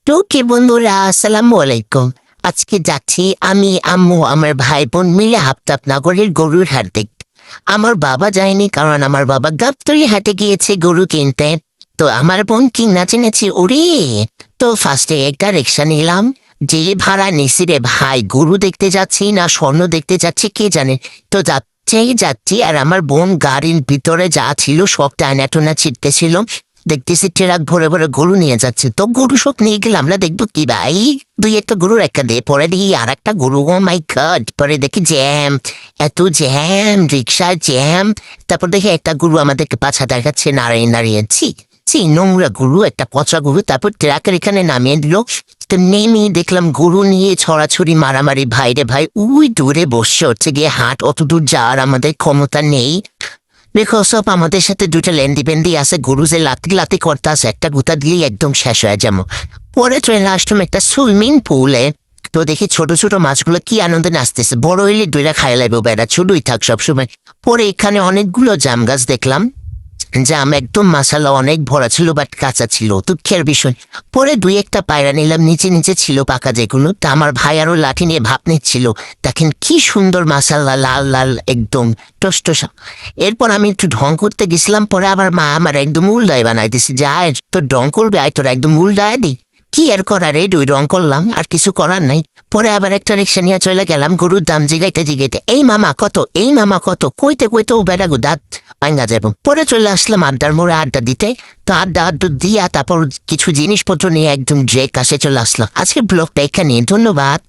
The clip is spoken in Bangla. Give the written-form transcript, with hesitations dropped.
তো কি বন্ধুরা, আসসালামু আলাইকুম। আজকে যাচ্ছি আমি, আম্মু, আমার ভাই বোন মিলে হাফতাবনগরের গরুর হাট দেখতে। আমার বাবা যায়নি, কারণ আমার বাবা গাবতলী হাটে গিয়েছে গরু কিনতে। তো আমার বোন কি নাচে নাচে ওরে। তো ফার্স্টে একটা রিক্সা নিলাম। যে ভাড়া নিছি রে ভাই, গরু দেখতে যাচ্ছি না স্বর্ণ দেখতে যাচ্ছি কে জানে। তো যাচ্ছি আর আমার বোন গাড়ির ভিতরে যা ছিল সব টানা টোনা ছিটতেছিল। দেখতেছি ট্রাক ভরে ভরে গরু নিয়ে যাচ্ছে, তো গরু সব নিয়ে গেলে আমরা দেখবো কি ভাই। দুই একটা গরুর একটা দিয়ে পরে দেখি আর একটা গরু, ও মাই গড, পরে দেখি জ্যাম, এত জ্যাম, রিক্সা জ্যাম। তারপর দেখি একটা গরু আমাদেরকে পাছা দেখাচ্ছে নাড়িয়ে নাড়িয়ে, ছি নোংরা গরু, একটা পচা গরু। তারপর ট্রাকের এখানে নামিয়ে দিল। তো নেমে দেখলাম গরু নিয়ে ছড়াছড়ি মারামারি, ভাই রে ভাই। ওই দূরে বসে হচ্ছে গিয়ে হাট, অত দূর যাওয়ার আমাদের ক্ষমতা নেই। দেখো সব আমাদের সাথে দুইটা লেন্দি বেন্দি আছে, গরু যে লাতি লাতি করতে আছে, একটা গুতা দিলেই একদম শেষ হয়ে যাবো। পরে চলে আসলাম একটা সুইমিং পুলে। তো দেখি ছোট ছোট মাছগুলো কি আনন্দে নাচতেছে, বড় হইলে দুইটা খাই লাগবে, বেড়া ছোটই থাক সবসময়। পরে এখানে অনেকগুলো জাম গাছ দেখলাম। জাম একদম মাসালা অনেক ভরা ছিল, বাট কাঁচা ছিল, দুঃখের বিষয়। পরে দুই একটা পায়রা নিলাম, নিচে নিচে ছিল পাকা যেগুলো। তা আমার ভাই আরো লাঠি নিয়ে ভাপ নিচ্ছিল। দেখেন কি সুন্দর মাসাল্লা, লাল লাল একদম টসটসা। এরপর আমি একটু ঢং করতে গেছিলাম, পরে আবার মা আমার একদম উল্টায় বানাই দিছে, যে আয় তোর ঢং করবে, আয় তোর একদম উল্টায় দি। কি আর করার, এই দুই রং করলাম, আর কিছু করার নাই। পরে আবার একটা রিক্সা নিয়ে চলে গেলাম, গরুর দাম জিগাইতে জিগাইতে, এই মামা কত, এই মামা কত, কইতে কইতে ও বেড়া গো দাঁত ভাঙ্গা যাব। পরে চলে আসলাম আড্ডার মোড়ে আড্ডা দিতে। তো আড্ডা আড্ডা দিয়া তারপর কিছু জিনিসপত্র নিয়ে একদম যে কাছে চলে আসলাম। আজকে ব্লগটা এখানে, ধন্যবাদ।